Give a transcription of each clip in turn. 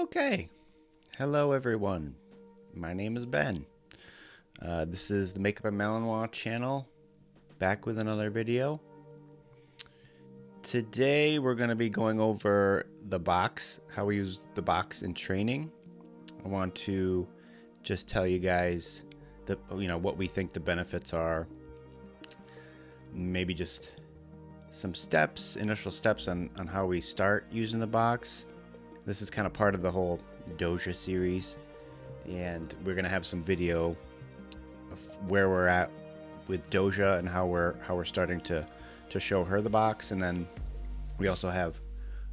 Okay, hello everyone. My name is Ben. This is the Makeup and Malinois channel, back with another video. Today we're going to be going over the box, how we use the box in training. I want to just tell you guys what we think the benefits are. Maybe just some initial steps on how we start using the box. This is kind of part of the whole Doja series, and we're gonna have some video of where we're at with Doja and how we're starting to show her the box, and then we also have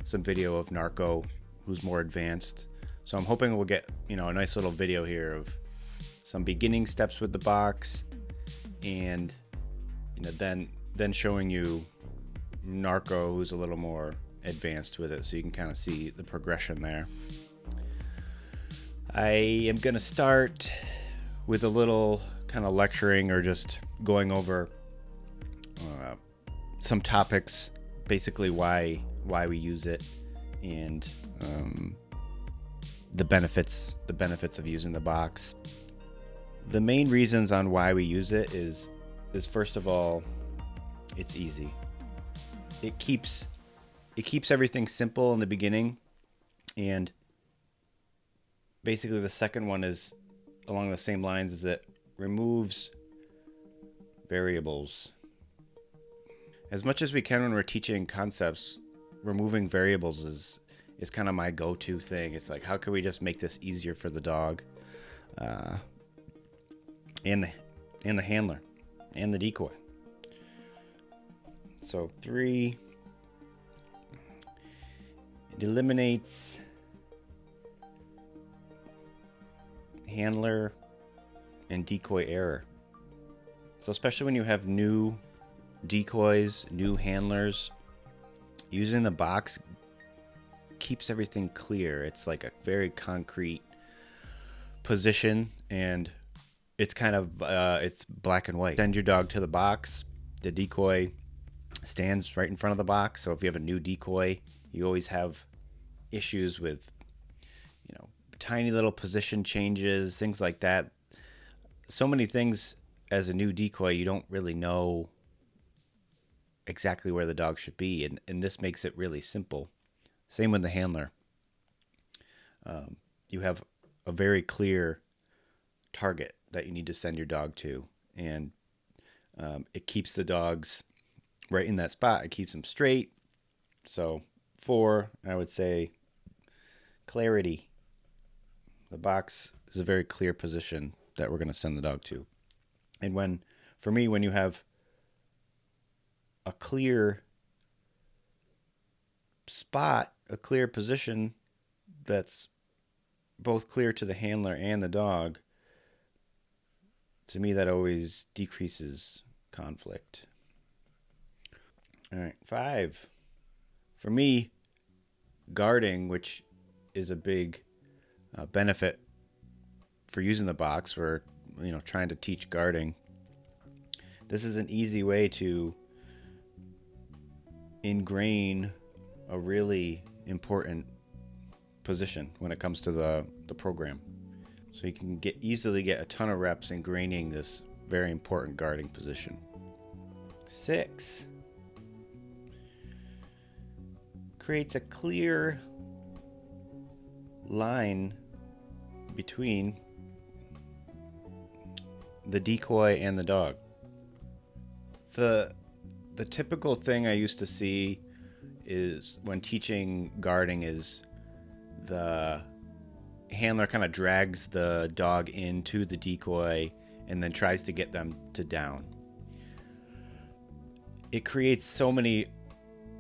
some video of Narco, who's more advanced. So I'm hoping we'll get a nice little video here of some beginning steps with the box, and then showing you Narco, who's a little more advanced with it, so you can kind of see the progression there. I am going to start with a little kind of lecturing or just going over some topics, basically why we use it, and the benefits of using the box. The main reasons on why we use it is first of all, it's easy. It keeps everything simple in the beginning, and basically the second one is along the same lines, is it removes variables. As much as we can when we're teaching concepts, removing variables is kind of my go-to thing. It's like, how can we just make this easier for the dog, and the handler and the decoy. So 3, it eliminates handler and decoy error. So especially when you have new decoys, new handlers, using the box keeps everything clear. It's like a very concrete position, and it's kind of it's black and white. Send your dog to the box. The decoy stands right in front of the box. So if you have a new decoy, you always have issues with tiny little position changes, things like that. So many things as a new decoy, you don't really know exactly where the dog should be, and this makes it really simple. Same with the handler. You have a very clear target that you need to send your dog to, and it keeps the dogs right in that spot. It keeps them straight. So 4, I would say, clarity. The box is a very clear position that we're going to send the dog to. And when you have a clear spot, a clear position that's both clear to the handler and the dog, to me that always decreases conflict. All right, 5. For me, guarding, which is a big benefit for using the box. We're trying to teach guarding. This is an easy way to ingrain a really important position when it comes to the program. So you can easily get a ton of reps ingraining this very important guarding position. 6. Creates a clear line between the decoy and the dog. The typical thing I used to see is when teaching guarding is the handler kind of drags the dog into the decoy and then tries to get them to down. It creates so many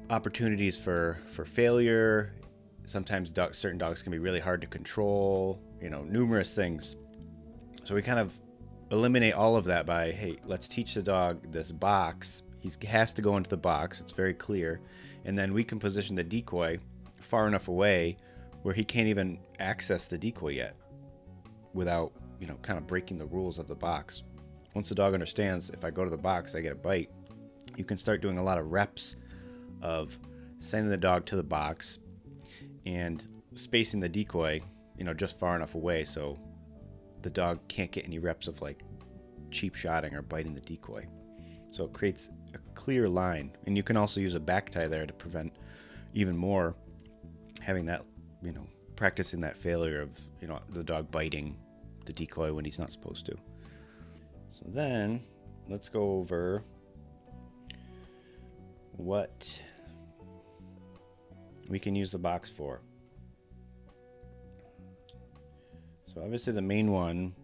opportunities for failure. Sometimes certain dogs can be really hard to control, numerous things. So we kind of eliminate all of that by, hey, let's teach the dog this box. He has to go into the box. It's very clear. And then we can position the decoy far enough away where he can't even access the decoy yet without, kind of breaking the rules of the box. Once the dog understands, if I go to the box, I get a bite, you can start doing a lot of reps of sending the dog to the box. And spacing the decoy, just far enough away so the dog can't get any reps of like cheap shotting or biting the decoy. So it creates a clear line. And you can also use a back tie there to prevent even more having that, practicing that failure of, the dog biting the decoy when he's not supposed to. So then let's go over what we can use the box for. So obviously the main one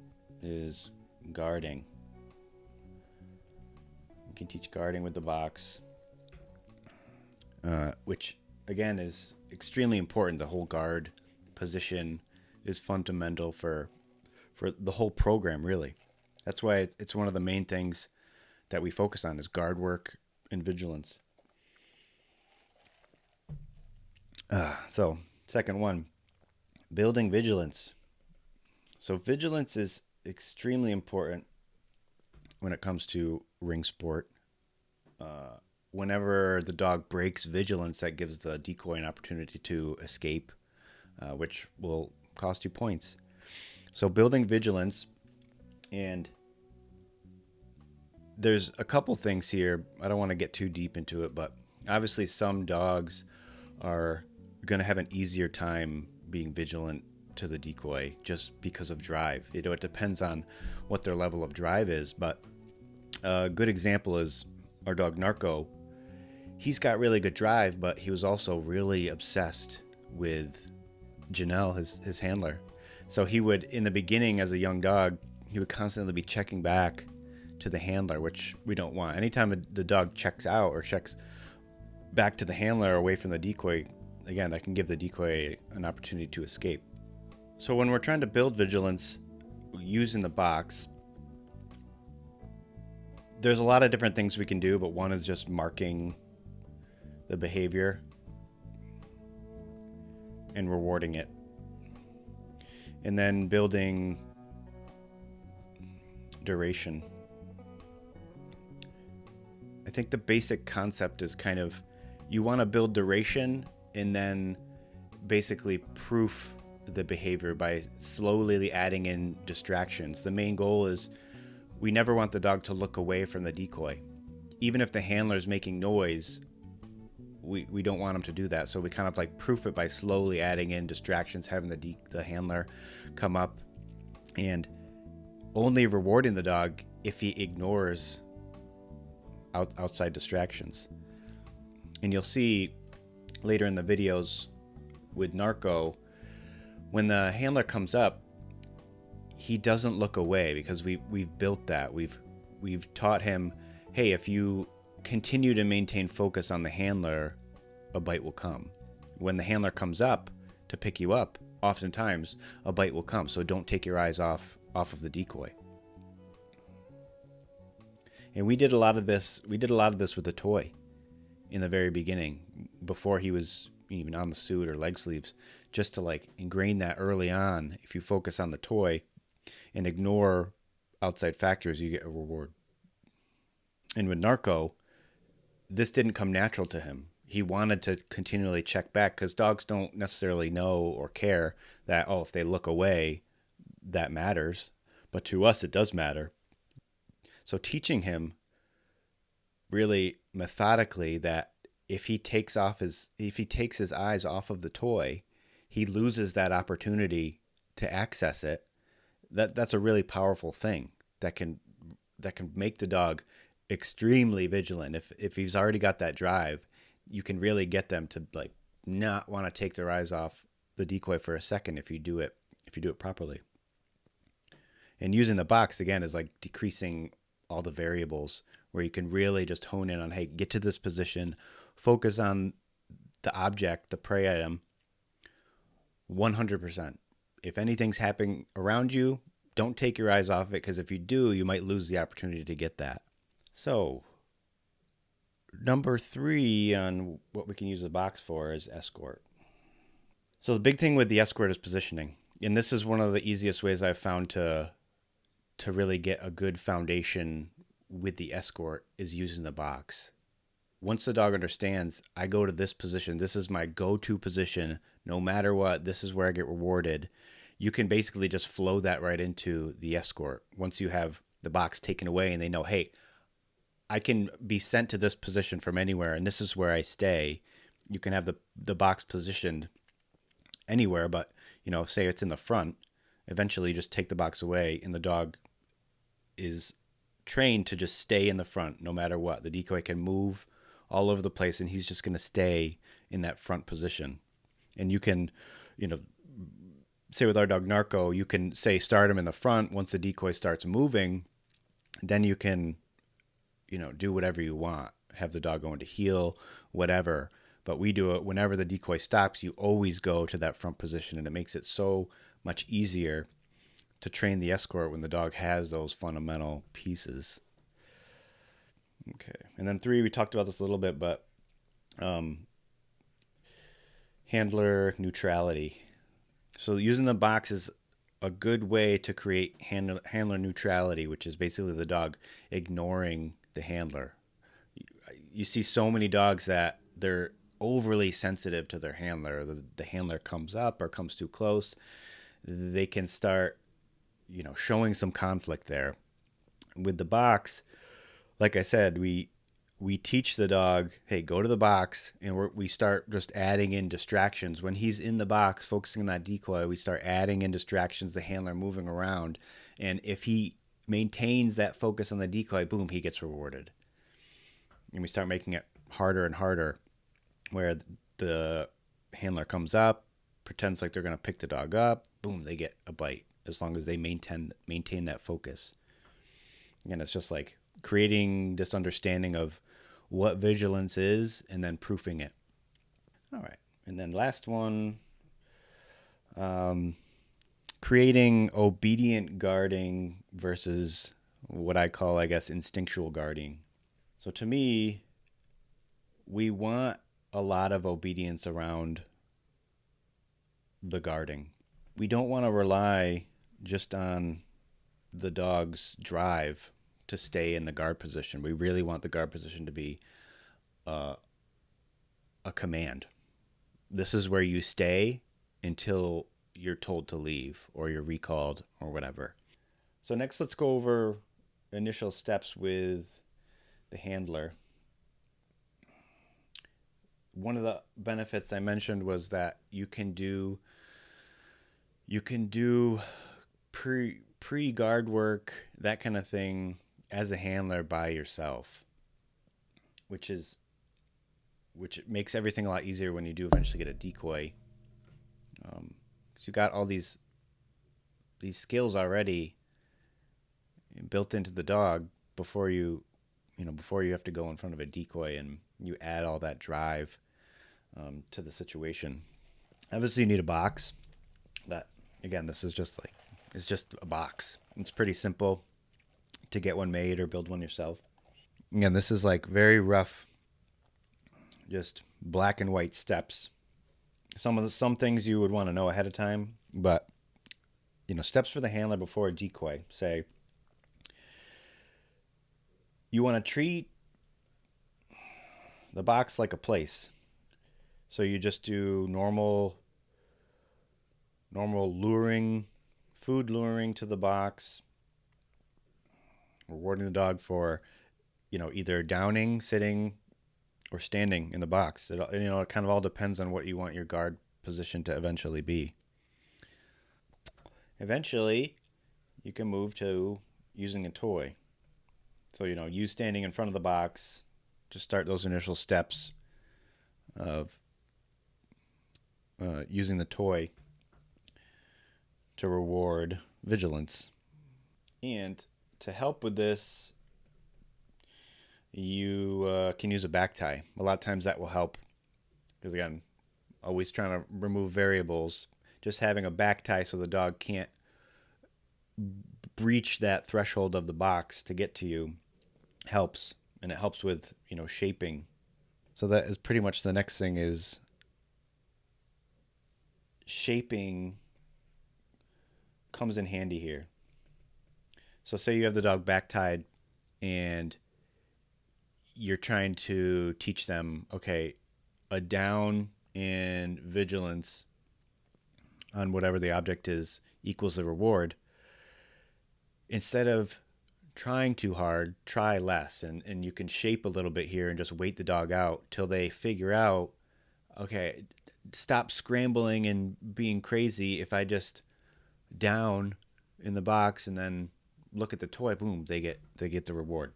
is guarding. You can teach guarding with the box, which again is extremely important. The whole guard position is fundamental for the whole program, really. That's why it's one of the main things that we focus on is guard work and vigilance. So second one, building vigilance. So vigilance is extremely important when it comes to ring sport. Whenever the dog breaks vigilance, that gives the decoy an opportunity to escape, which will cost you points. So building vigilance, and there's a couple things here. I don't want to get too deep into it, but obviously some dogs are going to have an easier time being vigilant to the decoy just because of drive. It depends on what their level of drive is, but a good example is our dog Narco. He's got really good drive, but he was also really obsessed with Janelle, his handler. So he would, in the beginning as a young dog, he would constantly be checking back to the handler, which we don't want. Anytime the dog checks out or checks back to the handler away from the decoy, again, that can give the decoy an opportunity to escape. So when we're trying to build vigilance using the box, there's a lot of different things we can do, but one is just marking the behavior and rewarding it. And then building duration. I think the basic concept is kind of, you want to build duration and then basically proof the behavior by slowly adding in distractions. The main goal is we never want the dog to look away from the decoy. Even if the handler is making noise, we don't want him to do that. So we kind of like proof it by slowly adding in distractions, having the handler come up, and only rewarding the dog if he ignores outside distractions. And you'll see later in the videos with Narco, when the handler comes up, he doesn't look away because we've built that. We've taught him, hey, if you continue to maintain focus on the handler, a bite will come. When the handler comes up to pick you up, oftentimes a bite will come. So don't take your eyes off of the decoy. And we did a lot of this with the toy in the very beginning, before he was even on the suit or leg sleeves, just to like ingrain that early on. If you focus on the toy and ignore outside factors, you get a reward. And with Narco, this didn't come natural to him. He wanted to continually check back because dogs don't necessarily know or care that, if they look away, that matters. But to us, it does matter. So teaching him really methodically that if he takes his eyes off of the toy, he loses that opportunity to access it. That's a really powerful thing that can make the dog extremely vigilant. If he's already got that drive, you can really get them to like not want to take their eyes off the decoy for a second if you do it properly. And using the box again is like decreasing all the variables, where you can really just hone in on, hey, get to this position, focus on the object, the prey item, 100%. If anything's happening around you, don't take your eyes off it, because if you do, you might lose the opportunity to get that. So, number 3 on what we can use the box for is escort. So the big thing with the escort is positioning. And this is one of the easiest ways I've found to really get a good foundation with the escort, is using the box. once the dog understands, I go to this position, this is my go-to position, no matter what, this is where I get rewarded, you can basically just flow that right into the escort. Once you have the box taken away and they know, hey, I can be sent to this position from anywhere and this is where I stay. You can have the box positioned anywhere, but say it's in the front. Eventually, you just take the box away, and the dog is trained to just stay in the front no matter what. The decoy can move all over the place, and he's just going to stay in that front position. And you can, you know, say with our dog Narco, you can say start him in the front. Once the decoy starts moving, then you can, do whatever you want. Have the dog go into heel, whatever. But we do it whenever the decoy stops, you always go to that front position, and it makes it so much easier to train the escort when the dog has those fundamental pieces. Okay. And then 3, we talked about this a little bit, but handler neutrality. So using the box is a good way to create handler neutrality, which is basically the dog ignoring the handler. You see so many dogs that they're overly sensitive to their handler. The handler comes up or comes too close, they can start, showing some conflict there. With the box, like I said, we teach the dog, hey, go to the box, and we start just adding in distractions. When he's in the box, focusing on that decoy, we start adding in distractions, the handler moving around. And if he maintains that focus on the decoy, boom, he gets rewarded. And we start making it harder and harder, where the handler comes up, pretends like they're going to pick the dog up, boom, they get a bite, as long as they maintain that focus. Again, it's just like creating this understanding of what vigilance is and then proofing it. All right. And then last one, creating obedient guarding versus what I call, I guess, instinctual guarding. So to me, we want a lot of obedience around the guarding. We don't want to rely just on the dog's drive to stay in the guard position. We really want the guard position to be a command. This is where you stay until you're told to leave or you're recalled or whatever. So next, let's go over initial steps with the handler. One of the benefits I mentioned was that you can do pre-guard work, that kind of thing, as a handler by yourself, which makes everything a lot easier when you do eventually get a decoy. So you got all these skills already built into the dog before you have to go in front of a decoy, and you add all that drive to the situation. Obviously, you need a box. That, again, this is just it's just a box. It's pretty simple to get one made or build one yourself. Again, this is like very rough, just black and white steps. Some things you would want to know ahead of time, but steps for the handler before a decoy. Say you want to treat the box like a place. So you just do normal luring, food luring to the box, rewarding the dog for, either downing, sitting, or standing in the box. It kind of all depends on what you want your guard position to eventually be. Eventually, you can move to using a toy. So, you standing in front of the box to start those initial steps of using the toy to reward vigilance. And to help with this, you can use a back tie. A lot of times that will help, because again, always trying to remove variables. Just having a back tie so the dog can't breach that threshold of the box to get to you helps, and it helps with shaping. So that is pretty much the next thing, is shaping comes in handy here. So say you have the dog back tied and you're trying to teach them, okay, a down in vigilance on whatever the object is equals the reward. Instead of trying too hard, try less. And you can shape a little bit here and just wait the dog out till they figure out, okay, stop scrambling and being crazy. If I just down in the box and then look at the toy, boom, they get the reward.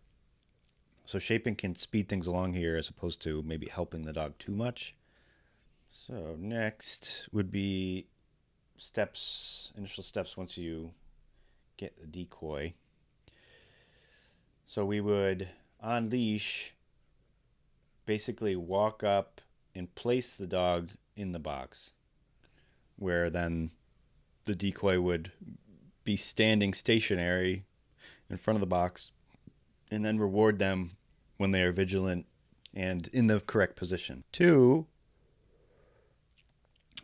So shaping can speed things along here as opposed to maybe helping the dog too much. So next would be initial steps once you get the decoy. So we would, on leash, basically walk up and place the dog in the box, where then the decoy would be standing stationary in front of the box, and then reward them when they are vigilant and in the correct position. 2,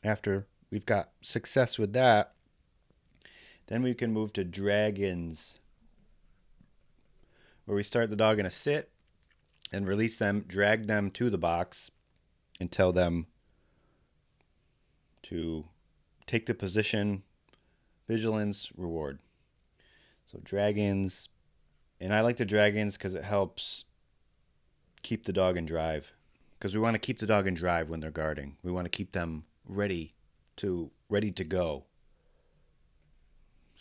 after we've got success with that, then we can move to dragons, where we start the dog in a sit and release them, drag them to the box, and tell them to take the position, vigilance, reward. So dragons, and I like the dragons because it helps keep the dog in drive, because we want to keep the dog in drive when they're guarding. We want to keep them ready to go.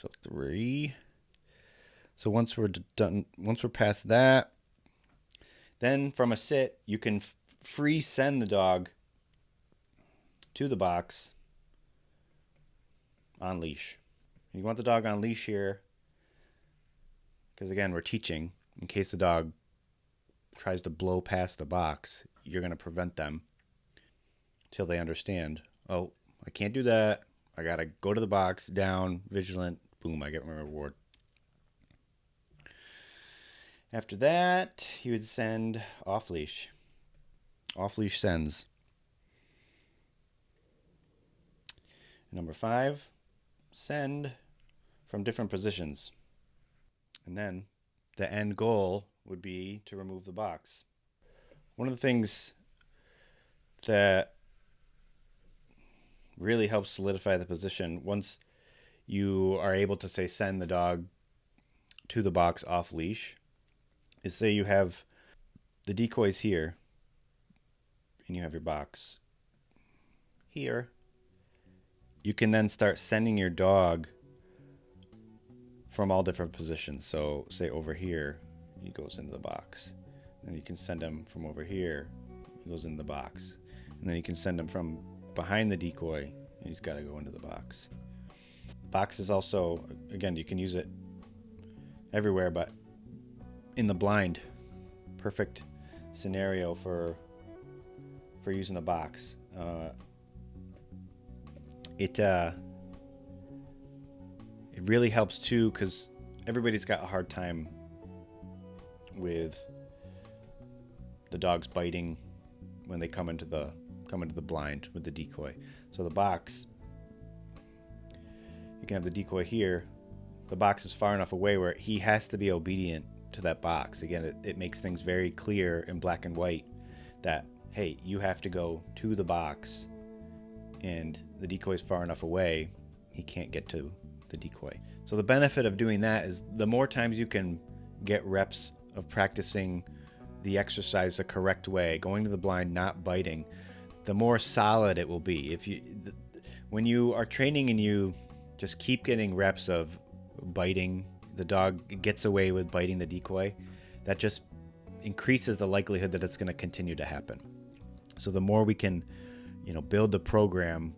So 3. So once we're done, once we're past that, then from a sit, you can free send the dog to the box on leash. You want the dog on leash here because, again, we're teaching. In case the dog tries to blow past the box, you're going to prevent them till they understand, oh, I can't do that. I got to go to the box, down, vigilant, boom, I get my reward. After that, you would send off leash. Off leash sends. Number 5, send from different positions. And then the end goal would be to remove the box. One of the things that really helps solidify the position, once you are able to, say, send the dog to the box off leash, is, say you have the decoys here and you have your box here. You can then start sending your dog from all different positions. So say over here, he goes into the box. And you can send him from over here, he goes in the box. And then you can send him from behind the decoy, and he's got to go into the box. The box is also, again, you can use it everywhere, but in the blind, perfect scenario for using the box. It really helps too, because everybody's got a hard time with the dogs biting when they come into the blind with the decoy. So the box, you can have the decoy here. The box is far enough away where he has to be obedient to that box. Again, it makes things very clear in black and white that, hey, you have to go to the box, and the decoy is far enough away, he can't get to the decoy. So the benefit of doing that is the more times you can get reps of practicing the exercise the correct way, going to the blind, not biting, the more solid it will be. When you are training and you just keep getting reps of biting, the dog gets away with biting the decoy, that just increases the likelihood that it's going to continue to happen. So the more we can, build the program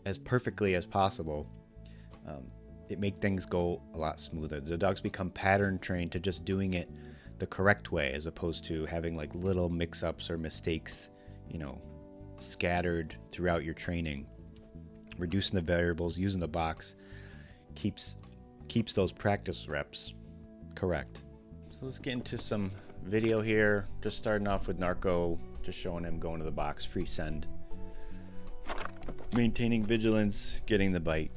as perfectly as possible, it makes things go a lot smoother. The dogs become pattern trained to just doing it the correct way, as opposed to having like little mix-ups or mistakes, scattered throughout your training. Reducing the variables, using the box keeps those practice reps correct. So let's get into some video here. Just starting off with Narco, just showing him going to the box, free send, maintaining vigilance, getting the bite.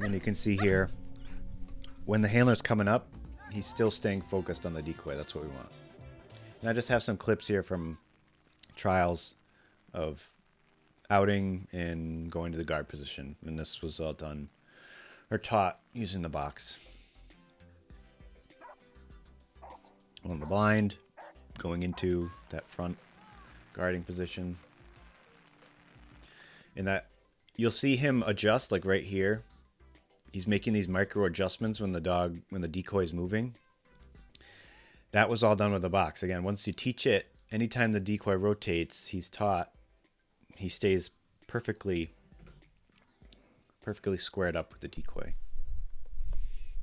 And you can see here, when the handler's coming up, he's still staying focused on the decoy. That's what we want. And I just have some clips here from trials of outing and going to the guard position. And this was all done or taught using the box. On the blind, going into that front guarding position. And that you'll see him adjust, like right here. He's making these micro adjustments when the decoy is moving. That was all done with the box. Again, once you teach it, anytime the decoy rotates, he's taught, he stays perfectly squared up with the decoy.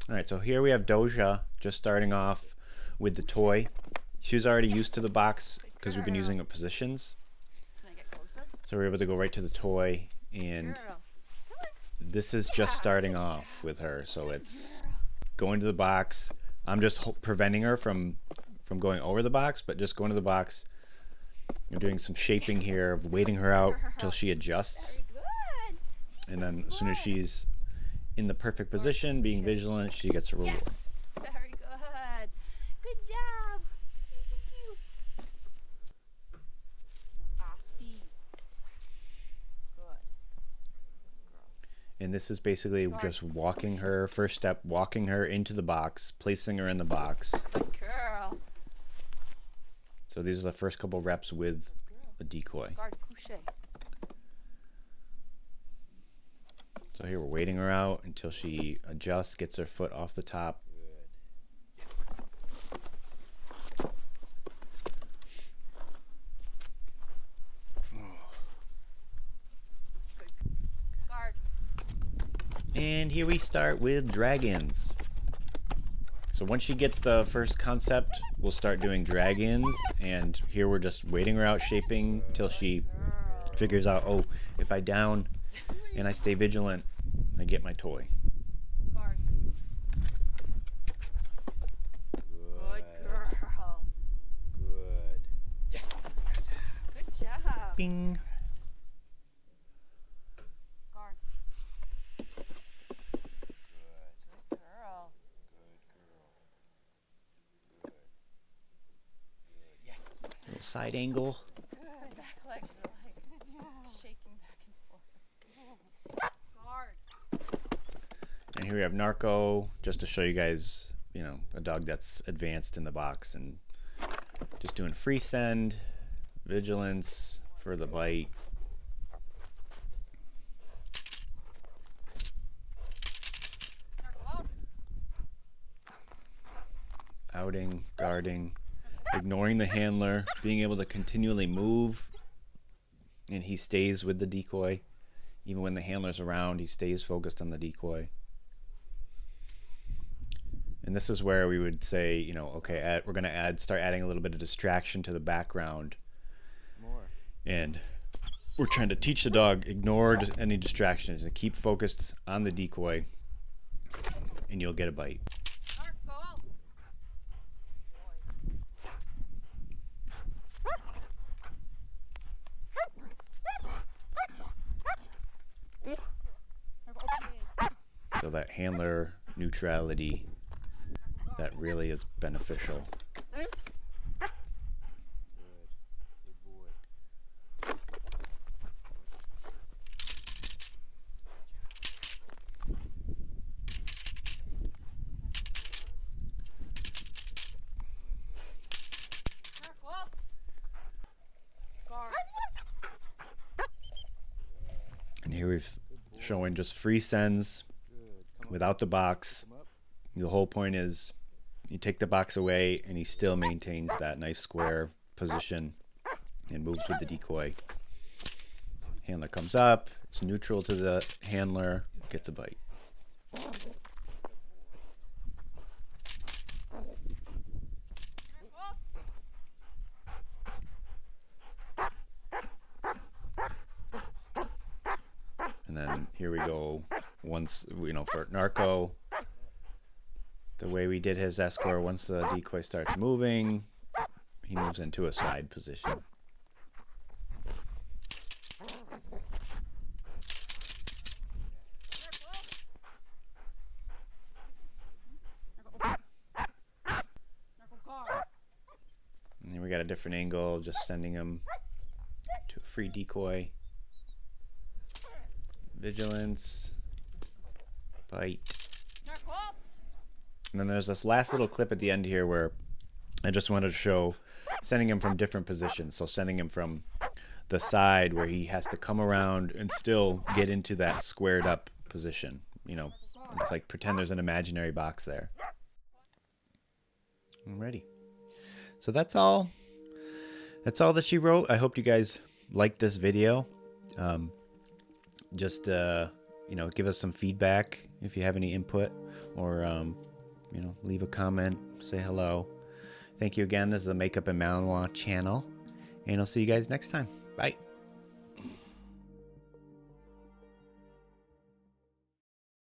All right, so here we have Doja just starting off with the toy. She's already used to the box because we've been using it positions. So we're able to go right to the toy, and this is just starting off with her. So it's going to the box. I'm just preventing her from going over the box, but just going to the box. You're doing some shaping here, of waiting her out till she adjusts. And then as soon as she's in the perfect position, being vigilant, she gets a reward. Yes, very good. Good job. And this is basically just walking her, first step, walking her into the box, placing her in the box. Good girl. So these are the first couple reps with a decoy. Guard couché. So here we're waiting her out until she adjusts, gets her foot off the top. Guard. And here we start with dragons. So once she gets the first concept, we'll start doing dragons. And here we're just waiting her out, shaping until she figures out, oh, if I down and I stay vigilant, I get my toy. Guard. Good girl. Good. Yes. Good job. Bing. Guard. Good girl. Yes. Little side angle. Good. Back legs are like shaking back and forth. Guard. And here we have Narco, just to show you guys, you know, a dog that's advanced in the box, and just doing free send, vigilance for the bite. Outing, guarding, ignoring the handler, being able to continually move, and he stays with the decoy. Even when the handler's around, he stays focused on the decoy. And this is where we would say, you know, okay, we're going to start adding a little bit of distraction to the background. More. And we're trying to teach the dog, ignore any distractions and keep focused on the decoy, and you'll get a bite. Narco. So that handler neutrality, that really is beneficial. Good. Good boy. Narco. Guard. And here we've showing just free sends without the box. Come up. The whole point is you take the box away and he still maintains that nice square position and moves with the decoy. Handler comes up, it's neutral to the handler, gets a bite. And then here we go. Once, you know, for Narco, the way we did his escort, once the decoy starts moving, he moves into a side position. different angle, just sending him to a free decoy. Vigilance. Bite. And then there's this last little clip at the end here where I just wanted to show sending him from different positions. So sending him from the side where he has to come around and still get into that squared up position. You know, it's like pretend there's an imaginary box there. I'm ready. So that's all. That's all that she wrote. I hope you guys liked this video. You know, give us some feedback if you have any input, or you know, leave a comment, say hello. Thank you again. This is the Makeup and Malinois channel, and I'll see you guys next time. Bye.